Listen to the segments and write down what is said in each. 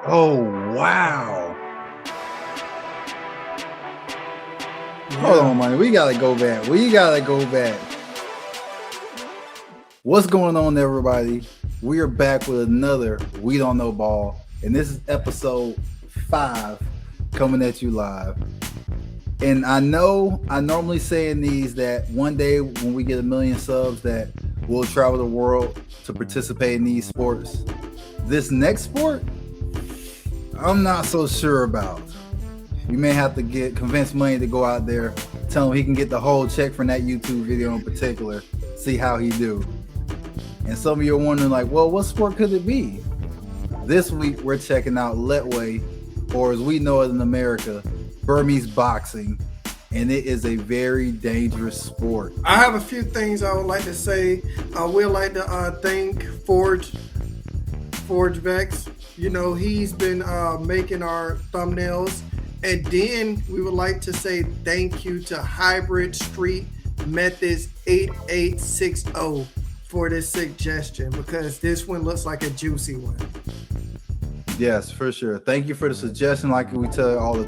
Oh, wow. Hold Yeah. on, man. We gotta go back. What's going on, everybody? We are back with another We Don't Know Ball, and this is episode 5 coming at you live. And I know I normally say in these that one day when we get 1 million subs that we'll travel the world to participate in these sports. This next sport, I'm not so sure about. You may have to convince Money to go out there, tell him he can get the whole check from that YouTube video in particular, see how he do. And some of you are wondering, like, well, what sport could it be? This week we're checking out Lethwei, or as we know it in America, Burmese Boxing, and it is a very dangerous sport. I have a few things I would like to say. We'd like to thank Forge Vex. You know, he's been making our thumbnails. And then we would like to say thank you to Hybrid Street Methods 8860 for this suggestion, because this one looks like a juicy one. Yes, for sure. Thank you for the suggestion. Like we say all the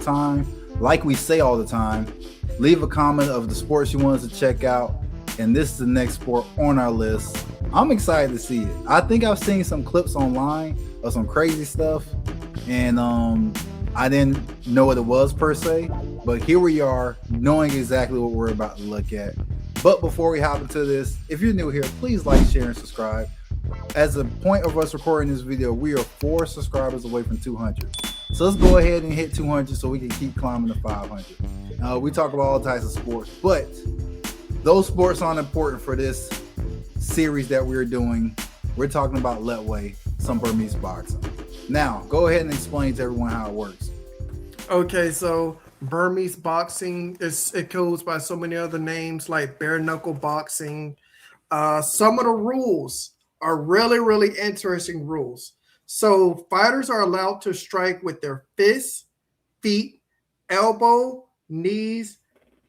time, leave a comment of the sports you want us to check out, and this is the next sport on our list. I'm excited to see it. I think I've seen some clips online of some crazy stuff, and I didn't know what it was per se, but here we are knowing exactly what we're about to look at. But before we hop into this, if you're new here, please like, share, and subscribe. As a point of us recording this video, we are 4 subscribers away from 200. So let's go ahead and hit 200 so we can keep climbing to 500. We talk about all types of sports, but those sports aren't important for this series that we're doing. We're talking about Lethwei, some Burmese boxing. Now, go ahead and explain to everyone how it works. Okay, so Burmese boxing it goes by so many other names like bare-knuckle boxing. Some of the rules are really, really interesting rules. So fighters are allowed to strike with their fists, feet, elbow, knees,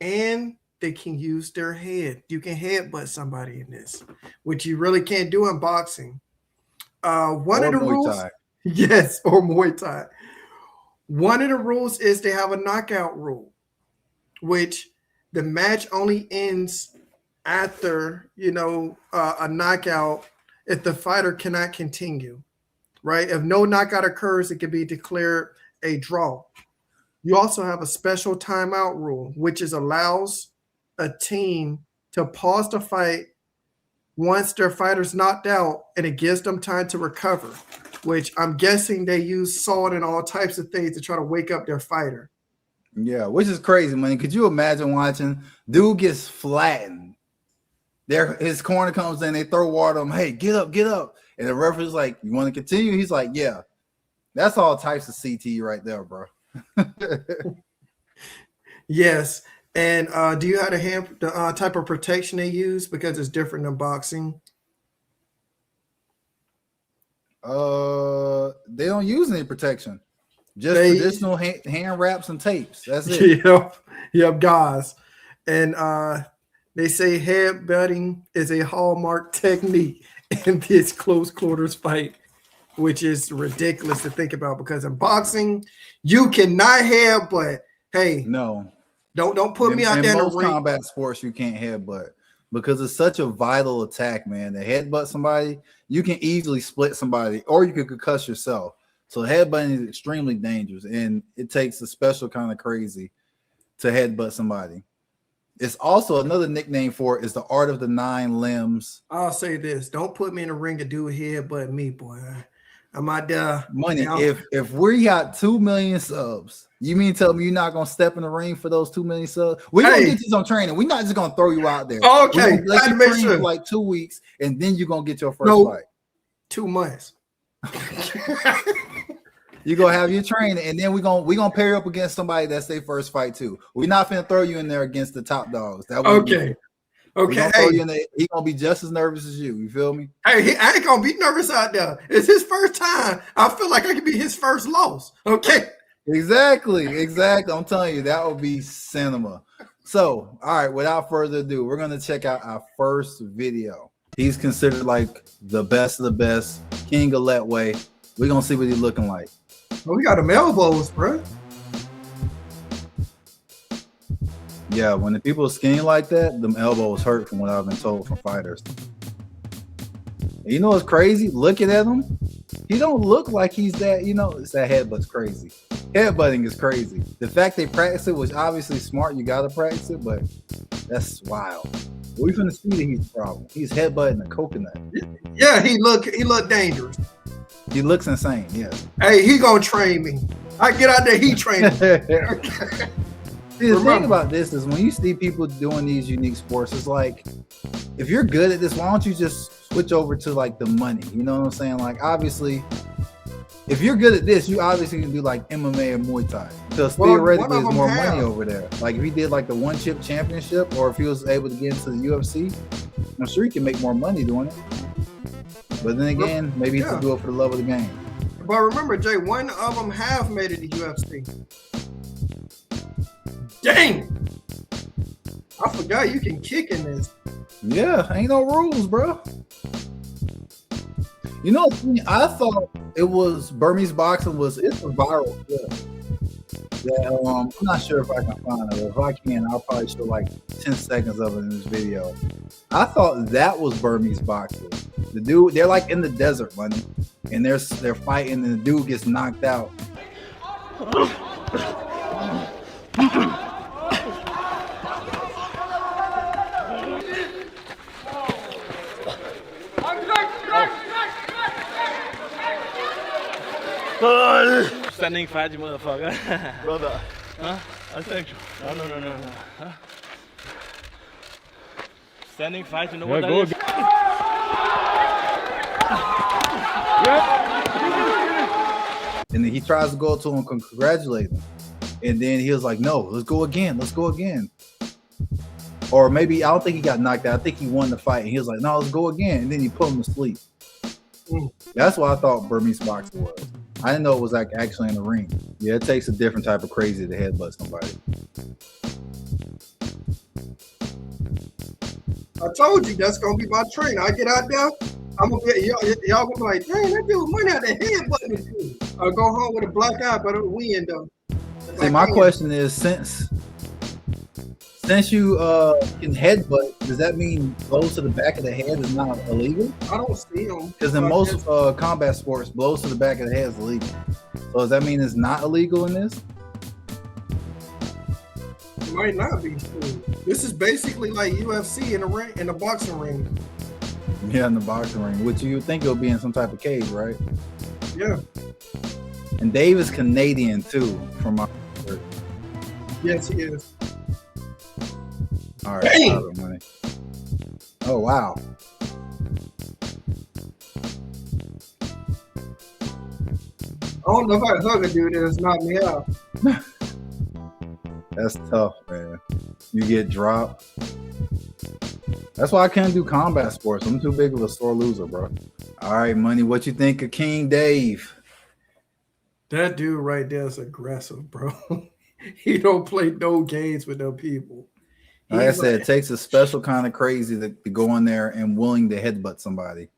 and they can use their head. You can headbutt somebody in this, which you really can't do in boxing. One of the rules, yes, or Muay Thai. One of the rules is they have a knockout rule, which the match only ends after, a knockout if the fighter cannot continue, right? If no knockout occurs, it can be declared a draw. You also have a special timeout rule, which allows a team to pause the fight once their fighter's knocked out, and it gives them time to recover, which I'm guessing they use salt and all types of things to try to wake up their fighter. Yeah, which is crazy, man. Could you imagine watching dude gets flattened? His corner comes in, they throw water on him. Hey, get up. And the referee's like, you want to continue? He's like, yeah. That's all types of CT right there, bro. Yes. And do you have the type of protection they use? Because it's different than boxing. They don't use any protection. Just traditional hand wraps and tapes. That's it. Yep, guys. And they say headbutting is a hallmark technique in this close quarters fight, which is ridiculous to think about, because in boxing, you cannot headbutt. Hey, no. Don't put me out there in the ring. Combat sports, you can't headbutt because it's such a vital attack, man. To headbutt somebody, you can easily split somebody, or you could concuss yourself. So headbutting is extremely dangerous, and it takes a special kind of crazy to headbutt somebody. It's also another nickname for it is the art of the 9 limbs. I'll say this: don't put me in a ring to do a headbutt me, boy. I'm out there. Money. If we got 2 million subs, you mean tell me you're not gonna step in the ring for those 2 million subs? We're gonna get you some training. We're not just gonna throw you out there. Okay, let you train for like 2 weeks, and then you're gonna get your first fight. 2 months. You're gonna have your training, and then we're gonna pair up against somebody that's their first fight too. We're not gonna throw you in there against the top dogs. Okay. He's gonna be just as nervous as you. You feel me? Hey, I ain't gonna be nervous out there. It's his first time. I feel like I could be his first loss. Okay. Exactly. I'm telling you, that would be cinema. So, all right, without further ado, we're gonna check out our first video. He's considered like the best of the best, king of Lethwei. We're gonna see what he's looking like. Oh, we got them elbows, bro. Yeah, when the people are skinny like that, them elbows hurt from what I've been told from fighters. And you know what's crazy? Looking at him, he don't look like he's that, it's that headbutt's crazy. Headbutting is crazy. The fact they practice it was obviously smart. You got to practice it, but that's wild. We're going to see that he's the problem. He's headbutting a coconut. Yeah, he look dangerous. He looks insane, yeah. Hey, he gonna train me. I get out there, he training me. See, the thing about this is when you see people doing these unique sports, it's like, if you're good at this, why don't you just switch over to like the money? You know what I'm saying? Like, obviously, if you're good at this, you obviously can do like MMA or Muay Thai. Because theoretically, there's more money over there. Like if he did like the one chip championship, or if he was able to get into the UFC, I'm sure he can make more money doing it. But then again, maybe he can do it for the love of the game. But remember, Jay, one of them have made it to UFC. Dang! I forgot you can kick in this. Yeah, ain't no rules, bro. You know, I thought it was Burmese Boxing it's a viral clip. That, I'm not sure if I can find it. If I can, I'll probably show like 10 seconds of it in this video. I thought that was Burmese Boxing. The dude, they're like in the desert, money, and they're fighting, and the dude gets knocked out. Standing fight, you motherfucker. Brother. Huh? I think. No. Huh? Standing fight, you know what that is? And then he tries to go to him and congratulate him. And then he was like, no, let's go again. Or maybe, I don't think he got knocked out. I think he won the fight. And he was like, no, let's go again. And then he put him to sleep. That's what I thought Burmese Boxing was. I didn't know it was like actually in the ring. Yeah, it takes a different type of crazy to headbutt somebody. I told you that's gonna be my train. I get out there, I'm gonna get y'all gonna be like, dang, that dude money out the headbutt. I'll go home with a black eye, but it'll win though. See, my question is, since you can headbutt, does that mean blows to the back of the head is not illegal? I don't see them. Because in most combat sports, blows to the back of the head is illegal. So does that mean it's not illegal in this? It might not be. This is basically like UFC in the ring, in the boxing ring. Yeah, in the boxing ring, which you would think it'll be in some type of cage, right? Yeah. And Dave is Canadian too, from my. Yes, he is. All right, money. Oh wow. I don't know if I hug a dude that's knocked me out. That's tough, man. You get dropped. That's why I can't do combat sports. I'm too big of a sore loser, bro. All right, money. What you think of King Dave? That dude right there is aggressive, bro. He don't play no games with no people. Like I said, it takes a special kind of crazy to go in there and willing to headbutt somebody.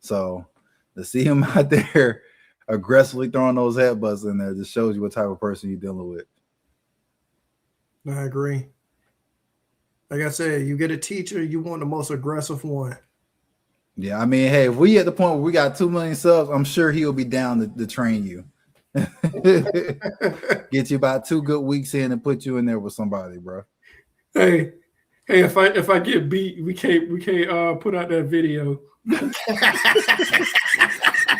So to see him out there aggressively throwing those headbutts in there just shows you what type of person you're dealing with. I agree. Like I said, you get a teacher, you want the most aggressive one. Yeah, I mean, hey, if we at the point where we got 2 million subs, I'm sure he'll be down to train you. Get you about 2 good weeks in and put you in there with somebody, bro. Hey, if I get beat, we can't put out that video.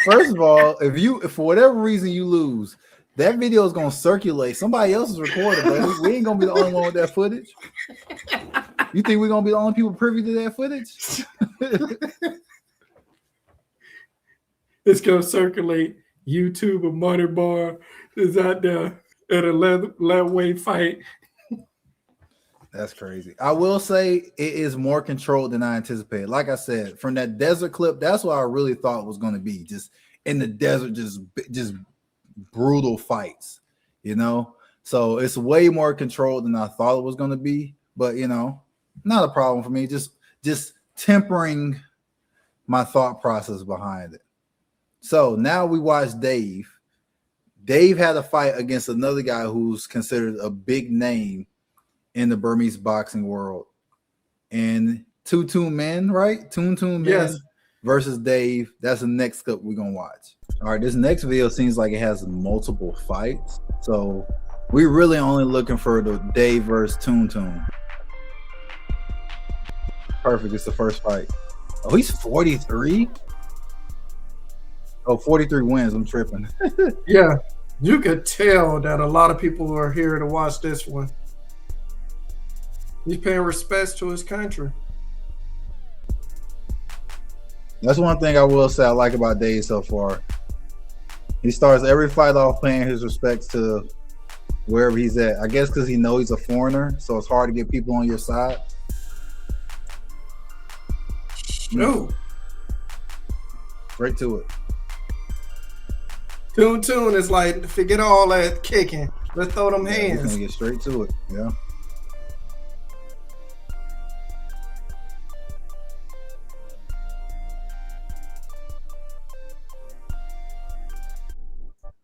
First of all, if for whatever reason you lose, that video is gonna circulate. Somebody else is recording, bro. We ain't gonna be the only one with that footage. You think we're gonna be the only people privy to that footage? It's gonna circulate. YouTube or Money Bar is out there at a Lethwei fight. That's crazy. I will say it is more controlled than I anticipated. Like I said, from that desert clip, that's what I really thought it was going to be. Just in the desert, just brutal fights, you know? So it's way more controlled than I thought it was going to be. But, you know, not a problem for me. Just tempering my thought process behind it. So now we watch Dave Dave had a fight against another guy who's considered a big name in the Burmese boxing world. And Two Men, right? Two Men Yes. versus Dave. That's the next clip we're going to watch. All right, this next video seems like it has multiple fights. So we're really only looking for the Dave versus Toon. Perfect. It's the first fight. Oh, he's 43? Oh, 43 wins. I'm tripping. Yeah. You could tell that a lot of people are here to watch this one. He's paying respects to his country. That's one thing I will say I like about Dave so far. He starts every fight off paying his respects to wherever he's at. I guess because he knows he's a foreigner, so it's hard to get people on your side. No. Right to it. Toon is like, forget all that kicking. Let's throw them He's hands. gonna get straight to it. Yeah.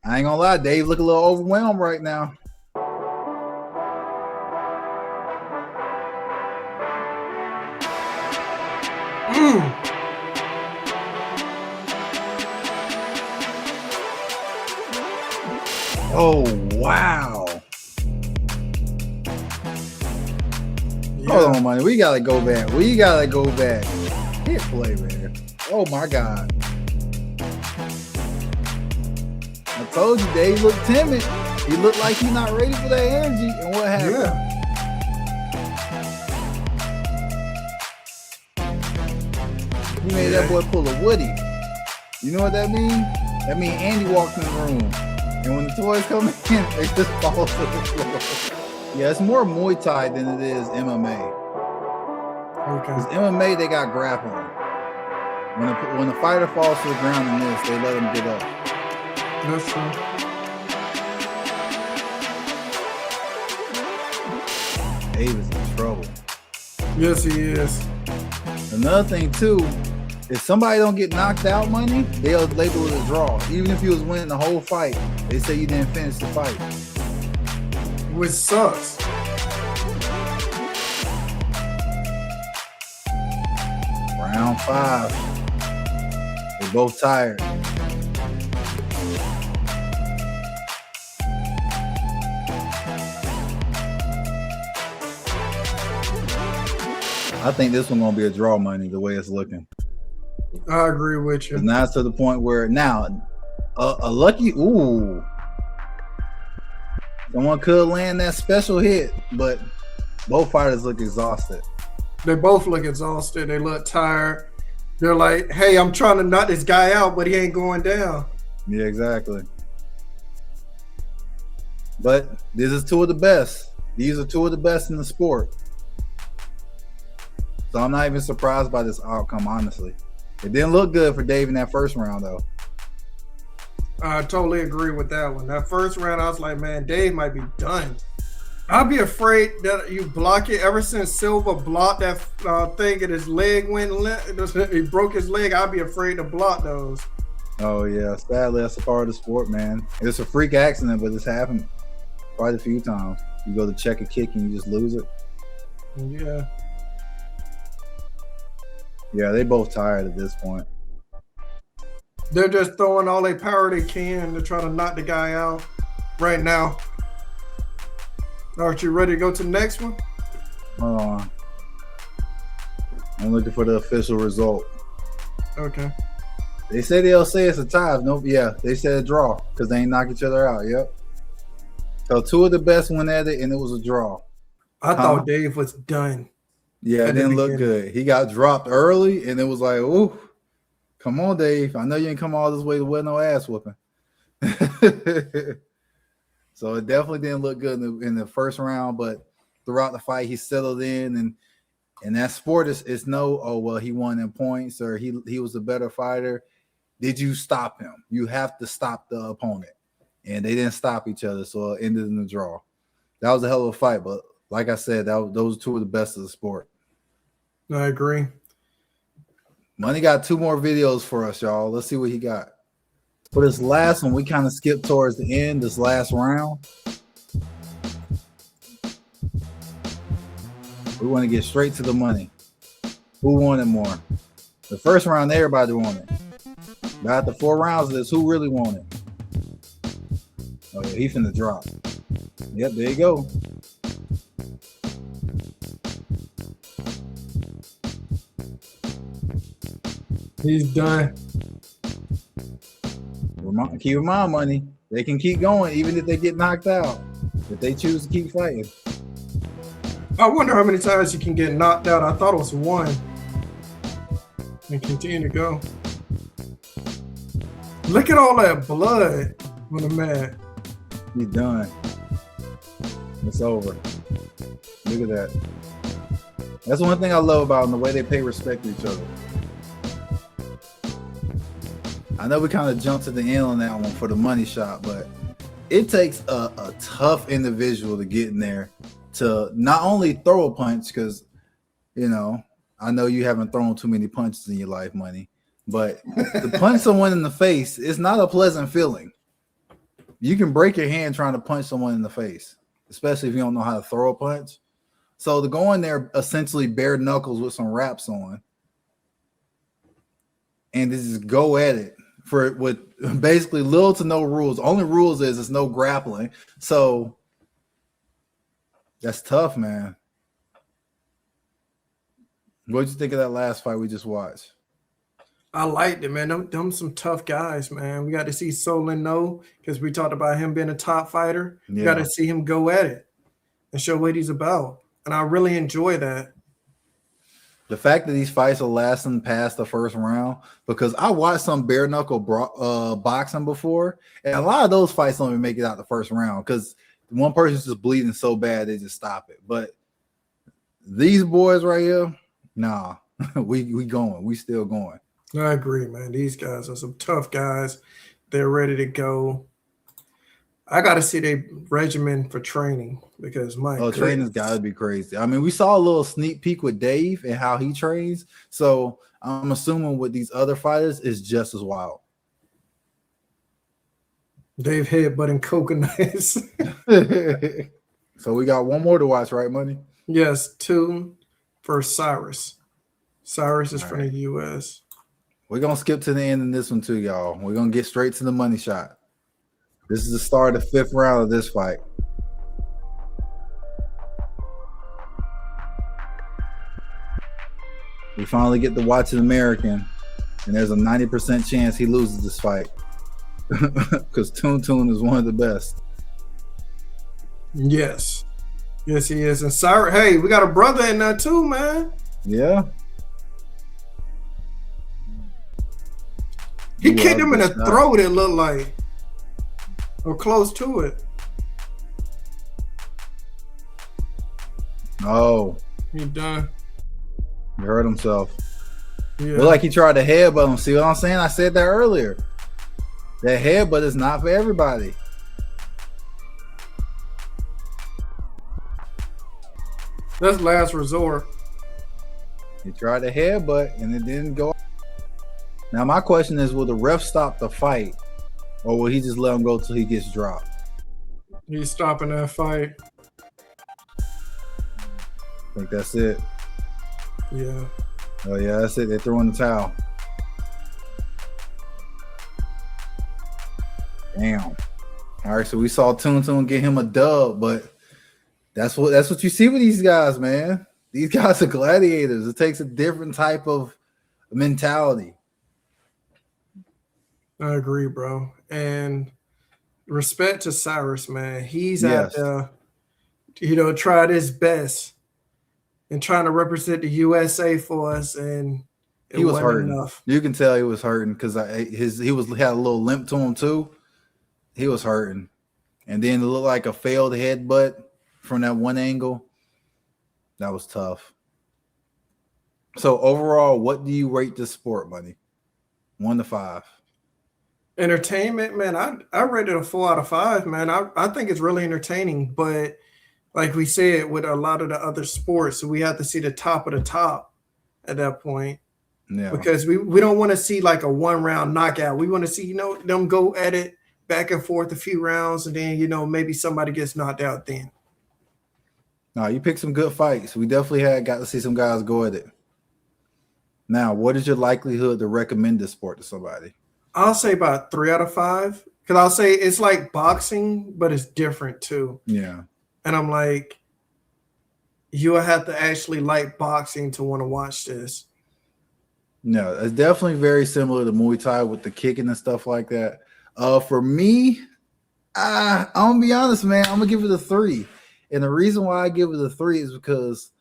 I ain't gonna lie, Dave look a little overwhelmed right now. Oh wow. Yeah. Hold on, money. We gotta go back. Hit play, man. Oh my god. I told you, Dave looked timid. He looked like he's not ready for that energy. And what happened? Yeah. He made that boy pull a Woody. You know what that means? That means Andy walked in the room. And when the toys come in, they just fall to the floor. Yeah, it's more Muay Thai than it is MMA. Because Okay. MMA, they got grappling. When the fighter falls to the ground in this, they let him get up. That's true. Dave is in trouble. Yes, he is. Another thing too, if somebody don't get knocked out, money, they'll label it a draw. Even if you was winning the whole fight, they say you didn't finish the fight. Which sucks. Round 5. They're both tired. I think this one gonna be a draw, money, the way it's looking. I agree with you. Now it's to the point where now a lucky someone could land that special hit, but both fighters look exhausted. They both look exhausted. They look tired. They're like, hey, I'm trying to knock this guy out, but he ain't going down. Yeah, exactly. But this is two of the best. These are two of the best in the sport. So I'm not even surprised by this outcome, honestly. It didn't look good for Dave in that first round, though. I totally agree with that one. That first round, I was like, man, Dave might be done. I'd be afraid that you block it. Ever since Silva blocked that thing and his leg went he broke his leg, I'd be afraid to block those. Oh, yeah. Sadly, that's a part of the sport, man. It's a freak accident, but it's happened quite a few times. You go to check a kick and you just lose it. Yeah. Yeah, they both tired at this point. They're just throwing all their power they can to try to knock the guy out right now. Aren't you ready to go to the next one? Hold on. I'm looking for the official result. Okay. They say they'll say it's a tie. Nope. Yeah, they said a draw because they ain't knock each other out. Yep. So two of the best went at it, and it was a draw. I thought Dave was done. Yeah, it At the didn't look beginning. good. He got dropped early, and it was like, ooh, come on, Dave. I know you didn't come all this way to wear no ass whooping. So it definitely didn't look good in the first round, but throughout the fight, he settled in, and that sport is no, oh, well, he won in points or he was a better fighter. Did you stop him? You have to stop the opponent. And they didn't stop each other, so it ended in a draw. That was a hell of a fight, but like I said, those two are the best of the sport. I agree. Money got two more videos for us, y'all. Let's see what he got. For this last one, we kind of skipped towards the end, this last round. We want to get straight to the money. Who wanted more? The first round, everybody wanted. But after 4 rounds of this, who really wanted? Oh, yeah, he finna drop. Yep, there you go. He's done. Keep in mind, money. They can keep going even if they get knocked out. If they choose to keep fighting. I wonder how many times you can get knocked out. I thought it was 1. And continue to go. Look at all that blood on the mat. He's done. It's over. Look at that. That's one thing I love about them, the way they pay respect to each other. I know we kind of jumped to the end on that one for the money shot, but it takes a tough individual to get in there to not only throw a punch, because, you know, I know you haven't thrown too many punches in your life, money, but to punch someone in the face is not a pleasant feeling. You can break your hand trying to punch someone in the face, especially if you don't know how to throw a punch. So to go in there essentially bare knuckles with some wraps on and to just go at it with basically little to no rules. Only rules is there's no grappling. So that's tough, man. What'd you think of that last fight we just watched? I liked it, man. Them some tough guys, man. We got to see Solin know, because we talked about him being a top fighter. Yeah. We got to see him go at it and show what he's about. And I really enjoy that. The fact that these fights are lasting past the first round, because I watched some bare knuckle boxing before, and a lot of those fights don't even make it out the first round because one person's just bleeding so bad they just stop it. But these boys right here, nah, we going, we still going. I agree, man. These guys are some tough guys. They're ready to go. I got to see their regimen for training because training's got to be crazy. I mean, we saw a little sneak peek with Dave and how he trains. So I'm assuming with these other fighters is just as wild. Dave headbutting coconuts. So we got one more to watch, right, Money? Yes, 2 for Cyrus. Cyrus is from the U.S. We're going to skip to the end in this one too, y'all. We're going to get straight to the money shot. This is the start of the 5th round of this fight. We finally get to watch an American, and there's a 90% chance he loses this fight because Toon Toon is one of the best. Yes. Yes, he is. And Cyrus, hey, we got a brother in there too, man. Yeah. He kicked him in the throat, it looked like. Or close to it. Oh. He done. He hurt himself. Yeah. Looked like he tried to headbutt him. See what I'm saying? I said that earlier. That headbutt is not for everybody. That's last resort. He tried to headbutt and it didn't go. Now my question is, will the ref stop the fight? Or will he just let him go till he gets dropped? He's stopping that fight. I think that's it. Yeah. Oh, yeah, that's it. They're throwing the towel. Damn. All right, so we saw Toon Toon get him a dub, but that's what you see with these guys, man. These guys are gladiators. It takes a different type of mentality. I agree, bro. And respect to Cyrus, man. He's out there, tried his best and trying to represent the USA for us, and he was hurting. Enough. You can tell he was hurting because he had a little limp to him too. He was hurting, and then it looked like a failed headbutt from that one angle. That was tough. So overall, what do you rate this sport, Money? 1 to 5. Entertainment, man. I rated a 4 out of 5, man. I think it's really entertaining, but like we said, with a lot of the other sports, we have to see the top of the top at that point. Yeah. Because we don't want to see like a 1-round knockout. We want to see, them go at it back and forth a few rounds, and then, maybe somebody gets knocked out then. No, you picked some good fights. We definitely got to see some guys go at it. Now, what is your likelihood to recommend this sport to somebody? I'll say about 3 out of 5. Because I'll say it's like boxing, but it's different too. Yeah. And I'm like, you'll have to actually like boxing to want to watch this. No, it's definitely very similar to Muay Thai with the kicking and stuff like that. For me, I'm gonna be honest, man. I'm gonna give it a 3. And the reason why I give it a 3 is because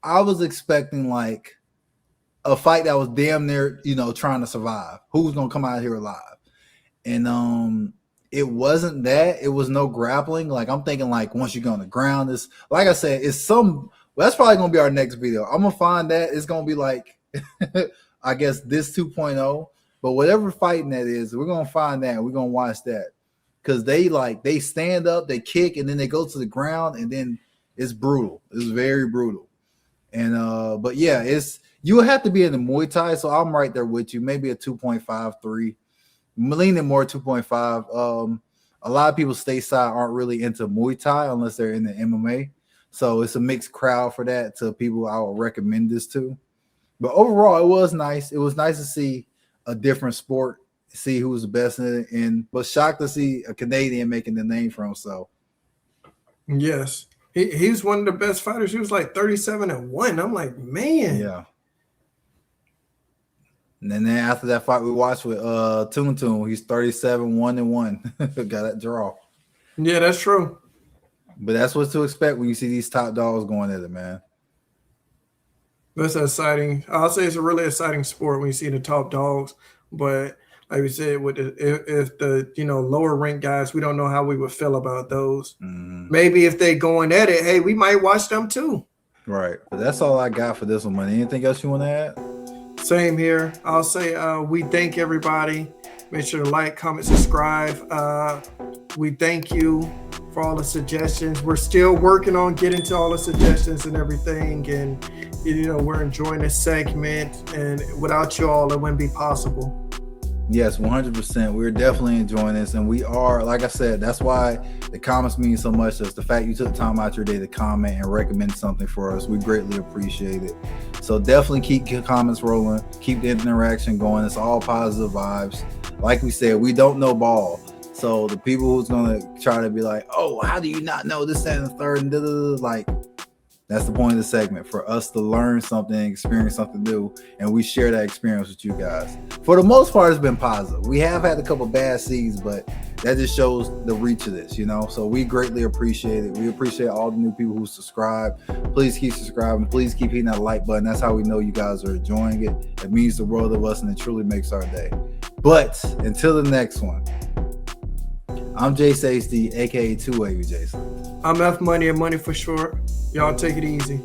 I was expecting like a fight that was damn near, trying to survive. Who's gonna come out here alive? And it wasn't that. It was no grappling. Like I'm thinking, like once you go on the ground, it's like I said, it's some. Well, that's probably gonna be our next video. I'm gonna find that it's gonna be like, I guess this 2.0. But whatever fighting that is, we're gonna find that. We're gonna watch that because they stand up, they kick, and then they go to the ground, and then it's brutal. It's very brutal. And but yeah, you will have to be in the Muay Thai. So I'm right there with you. Maybe a 2.53. I'm leaning more 2.5. A lot of people stateside aren't really into Muay Thai unless they're in the MMA. So it's a mixed crowd for that to people I would recommend this to. But overall, it was nice. It was nice to see a different sport, see who was the best in it, but shocked to see a Canadian making the name for himself. Yes. He was one of the best fighters. He was like 37-1. I'm like, man. Yeah. And then after that fight we watched with Toon, he's 37-1-1. Got that draw. Yeah, that's true. But that's what to expect when you see these top dogs going at it, man. That's exciting. I'll say it's a really exciting sport when you see the top dogs. But like we said, with if the lower rank guys, we don't know how we would feel about those. Maybe if they going at it, hey, we might watch them too. Right. But that's all I got for this one, man. Anything else you want to add? Same here. I'll say we thank everybody. Make sure to like, comment, subscribe. We thank you for all the suggestions. We're still working on getting to all the suggestions and everything. And, we're enjoying this segment. And without you all, it wouldn't be possible. Yes, 100%. We're definitely enjoying this. And we are, like I said, that's why the comments mean so much. Is the fact you took time out your day to comment and recommend something for us. We greatly appreciate it. So definitely keep your comments rolling. Keep the interaction going. It's all positive vibes. Like we said, we don't know ball. So the people who's going to try to be like, oh, how do you not know this, that, and the third? And like, that's the point of the segment, for us to learn something, experience something new, and we share that experience with you guys. For the most part, it's been positive. We have had a couple bad seeds, but that just shows the reach of this, So we greatly appreciate it. We appreciate all the new people who subscribe. Please keep subscribing. Please keep hitting that like button. That's how we know you guys are enjoying it. It means the world of us, and it truly makes our day. But until the next one, I'm Jay Safety, aka 2 Wavy Jason. I'm F Money and Money for short. Y'all take it easy.